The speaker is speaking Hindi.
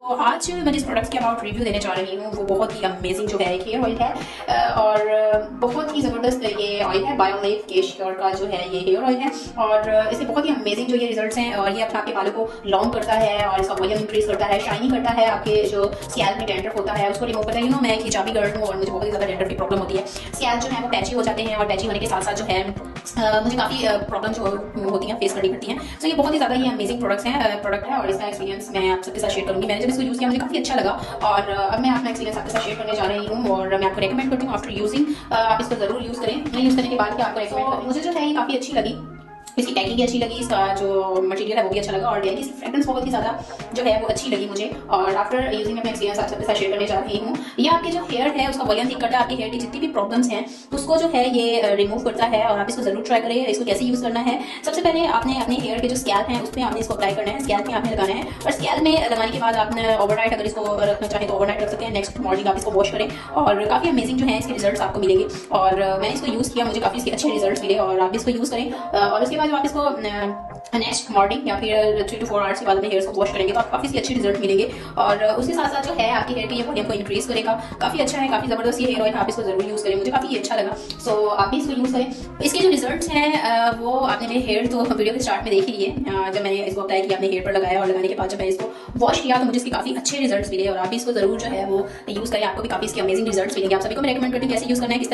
तो आज मैं जिस प्रोडक्ट के अबाउट रिव्यू देने जा रही हूँ वो बहुत ही अमेजिंग जो है एक हेयर ऑयल है और बहुत ही ज़बरदस्त ये ऑयल है। बायोलाइफ केशियोर का जो है ये हेयर ऑयल है और इसके बहुत ही अमेजिंग जो ये रिजल्ट्स हैं और ये अपने आपके बालों को लॉन्ग करता है और इसका वॉल्यूम इंक्रीज करता है, शाइनी करता है, आपके जो स्कैल्प में डैंड्रफ होता है उसको रिमूव करता है। मैं एक हिजाबी गर्ल हूँ और मुझे बहुत ही ज़्यादा डैंड्रफ की प्रॉब्लम होती है। स्कैल्प जो है वो पैची हो जाते हैं और पैची होने के साथ साथ जो है मुझे काफ़ी प्रॉब्लम जो होती हैं फेस करनी पड़ती हैं। तो ये बहुत ही ज़्यादा ही अमेजिंग प्रोडक्ट है और इसका एक्सपीरियंस मैं आप सबके साथ शेयर करूँगी। मैंने जब इसको यूज़ किया मुझे काफ़ी अच्छा लगा और अब मैं अपना एक्सपीरियंस आपके साथ शेयर करने जा रही हूँ और मैं आपको रेकमेंड करती हूँ आफ्टर यूजिंग आप इसको जरूर यूज़ करें। मैं यूज़ करने के बाद आपको रेकमेंड करें। मुझे जो है ये काफ़ी अच्छी लगी, इसकी पैकिंग भी अच्छी लगी, इसका जो मटेरियल है वो भी अच्छा लगा और डेली इसकी फ्रेग्रेंस बहुत ही ज़्यादा जो है वो अच्छी लगी मुझे। और आफ्टर यूजिंग अपना एक्सपीरियंस आप सबके साथ शेयर करने जा रही हूँ। ये आपके जो हेयर है उसका वॉल्यूम ठीक करता है, आपके हेयर की जितनी भी प्रॉब्लम्स हैं उसको जो है ये रिमूव करता है और आप इसको जरूर ट्राई करें। इसको कैसे यूज़ करना है, सबसे पहले आपने अपने हेयर के जो स्कैल्प है उस पर आपने इसको अप्लाई करना है, स्कैल्प में आपने लगाना है और स्कैल्प में लगाने के बाद आपने ओवरनाइट अगर इसको रखना चाहें तो ओवरनाइट रख सकते हैं। नेक्स्ट मॉर्निंग आप इसको वॉश करें और काफ़ी अमेजिंग जो है इसके रिजल्ट्स आपको मिलेंगे और मैंने इसको यूज़ किया, मुझे काफ़ी इसके अच्छे रिजल्ट्स मिले और आप इसको यूज़ करें और उसके बाद जब आप इसको नेक्स्ट मॉर्निंग या फिर 3 to 4 आवर्स के बाद में हेयर को वॉश करेंगे तो आपको काफी अच्छे रिजल्ट मिलेंगे और उसके साथ साथ जो है आपके हेयर के ये वॉल्यूम को इंक्रीज करेगा। काफी अच्छा है, काफी जबरदस्त ये हेयर ऑयल, आप इसको जरूर यूज करें, मुझे काफी अच्छा लगा। सो आप भी इसको यूज करें। इसके जो रिजल्ट्स हैं वो आपने मेरे हेयर तो वीडियो के स्टार्ट में देख ही लिए। जब मैंने इसको अप्लाई किया अपने हेयर पर लगाया और लगाने के बाद जब मैं इसको वॉश किया तो मुझे इसके काफी अच्छे रिजल्ट्स मिले और आप भी इसको जरूर जो है वो यूज करें, आपको भी काफी इसके अमेजिंग रिजल्ट्स मिलेंगे। आप सभी को मैं रेकमेंड करती हूँ कैसे यूज करना है, किस